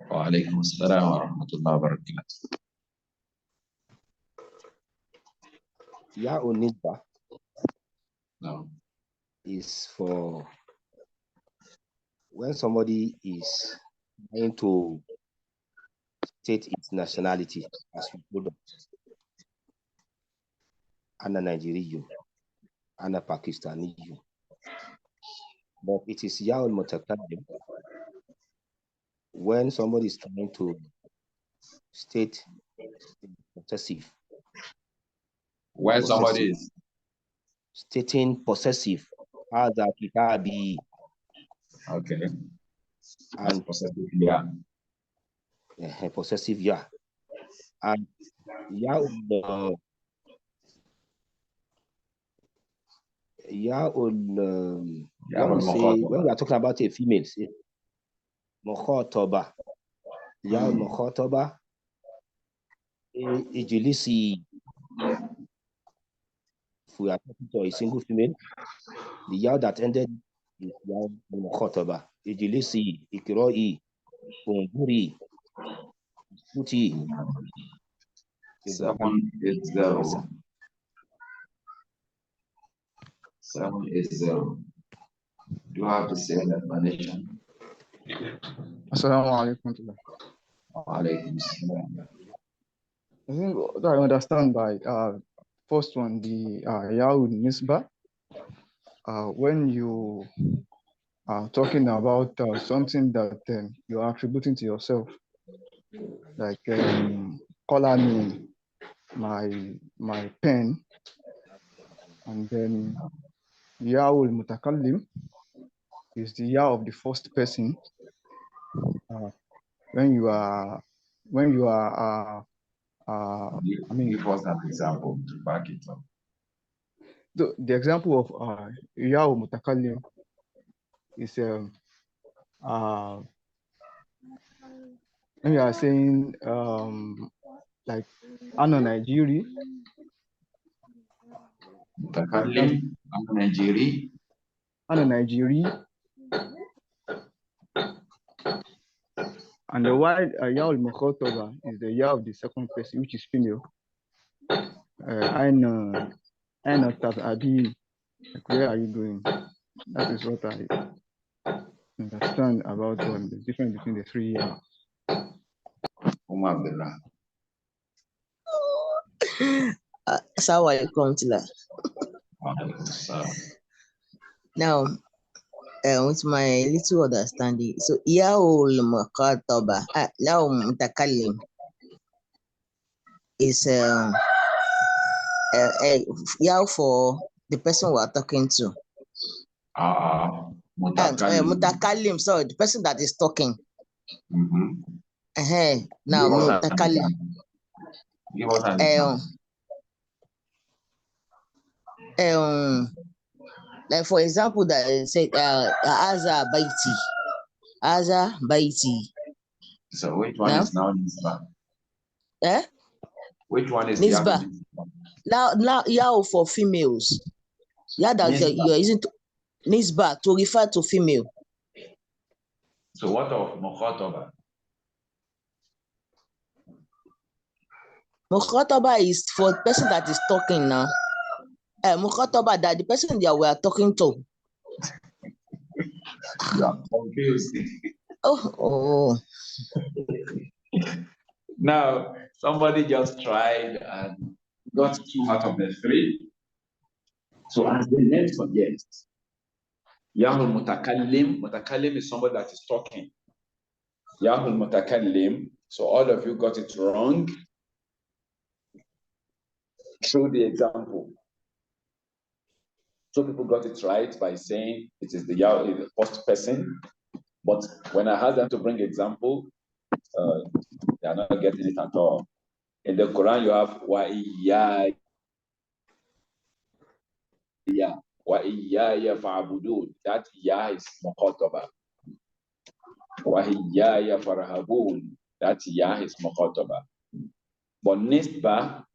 A: Wa alaikum assalam wa rahmatullahi wa barakatuh.
U: Ya Nisba
A: No.
U: is for when somebody is trying to state its nationality, as we told them. I'm a Nigerian, I'm a Pakistani. But it is Ya Mutakallim when somebody is trying to state possessive.
A: When somebody is
U: stating possessive, Hada Kitabi.
A: Okay. And possessive, yeah.
U: Possessive, yeah. And yeah, when we are talking about a female, say Mokhotoba. Ya Mokhotoba. Ijilisi. If we are talking to a single female, the yaw that ended is Ya Mokhotoba. Ijilisi, Ikiroi, Kumburi, Puti.
A: 780. 780. Do you have to say an explanation?
K: Assalamu alaikum. I think what I understand by first one, the Yahoo Nisba, when you are talking about something that you are attributing to yourself, like color name, my pen, and then Yahoo Mutakallim is the Yah of the first person. When you are I mean,
A: give us an example to back it up.
K: The example of Yahoo Mutakallim is when you are saying like Ano Nigeri.
A: Mutakallim, Ano Nigeri.
K: Ano Nigeri. And the word Yahoo Mukhotoba is the Yah of the second person, which is female. I know Tabi. Like, where are you going? That is what I understand about the difference between the 3 Yahs.
V: Assalamualaikum. Now, with my little understanding, so Yaul Mukhataba, Yaul Mutakallim is Yaul for the person we are talking to. Mutakallim, sorry, the person that is talking. Now, Mutakallim.
A: Give us an example.
V: Like for example, that say Aza Baiti.
A: So which one is now Nisba?
V: Eh?
A: Which one is
V: Nisba? Now Yao for females. Yeah, that you're using Nisba to refer to female.
A: So what of Mukhataba?
V: Mukhataba is for the person that is talking now. Mukhataba, that the person that we are talking to.
A: You are confused.
V: Oh.
A: Now, somebody just tried and got 2 out of the 3. So as the name suggests, Yahul Mutakallim. Mutakallim is somebody that is talking. Yahul Mutakallim. So all of you got it wrong through the example. Some people got it right by saying it is the Yahul, the first person. But when I had them to bring example, they are not getting it at all. In the Quran, you have Wa'iyaya. Wa'iyaya fa'abudun. That Ya is Muqataba. Wa'iyaya farhabun. That Ya is Muqataba. But Nisba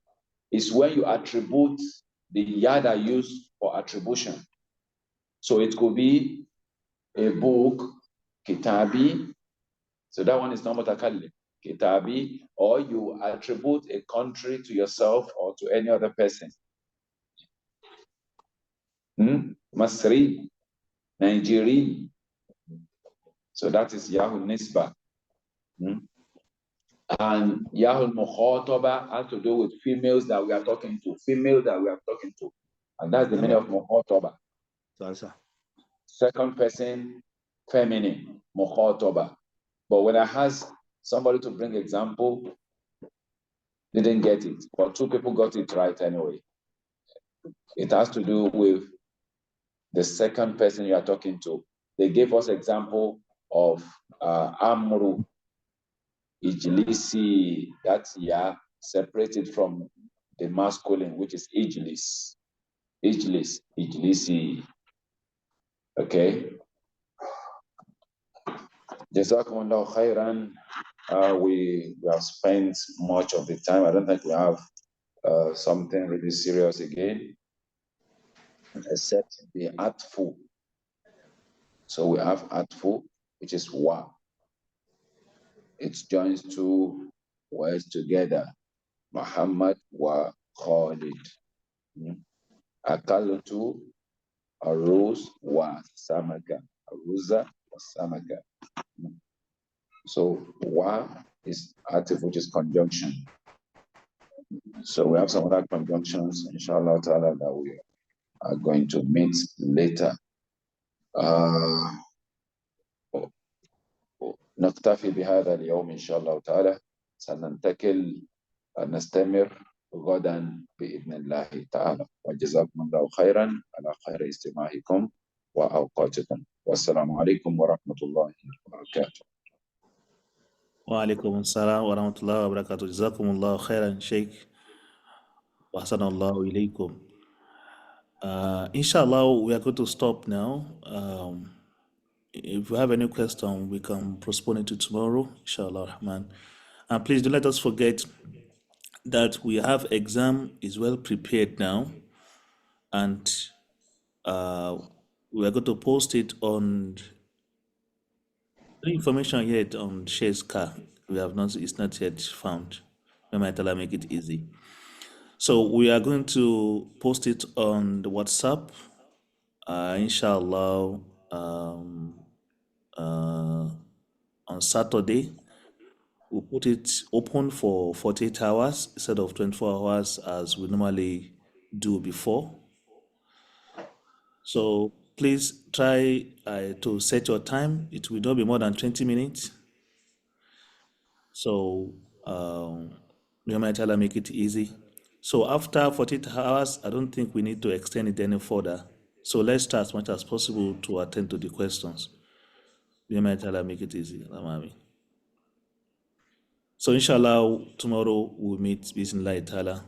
A: is when you attribute the Ya that used for attribution. So it could be a book, Kitabi. So that one is not Mutakallim. Kitabi, or you attribute a country to yourself or to any other person. Masri, Nigerian. So that is Yahul Nisba. And Yahul Mukhataba has to do with females that we are talking to. Females that we are talking to. And that's the meaning of Mukhataba. Second person, feminine, Mukhataba. But when I asked somebody to bring example, didn't get it. But 2 people got it right anyway. It has to do with the second person you are talking to. They gave us example of Amru, Ijlisi, that's Ya, separated from the masculine, which is Ijlis. Ijlis, Ijlisi. Okay. Jazakumullahu khairan. We have spent much of the time. I don't think we have something really serious again, except the atfu. So we have atfu, which is Wa. It joins 2 words together. Muhammad wa Khalid. Akalatu aruz wa samaka. Aruza wa samaka. So Wa is atfu, which is conjunction. So we have some other conjunctions, inshallah ta'ala, that we are going to meet later. نكتفي بهذا اليوم إن شاء الله تعالى. سننتقل نستمر غدا بإذن الله تعالى. وجزاكم الله خيرا على خير استماعكم وأوقاتكم. والسلام عليكم ورحمة الله وبركاته.
B: وعليكم السلام ورحمة الله وبركاته. جزاكم الله خيرا شيخ. وأحسن الله إليكم. Inshallah, we are going to stop now. If you have any question, we can postpone it to tomorrow, inshallah rahman. And please don't let us forget that we have exam is well prepared now, and we are going to post it on the information yet on Share's car. We have not, it's not yet found. We might make it easy. So we are going to post it on the WhatsApp, inshallah, on Saturday. We'll put it open for 48 hours instead of 24 hours as we normally do before. So please try to set your time. It will not be more than 20 minutes. So we might try to make it easy. So after 48 hours, I don't think we need to extend it any further. So let's try as much as possible to attend to the questions. We might try to make it easy. So inshallah, tomorrow we'll meet bismillah ta'ala.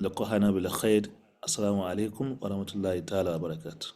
B: Lakohana bil khair. Assalamu alaikum wa rahmatullahi ta'ala wa barakatuh.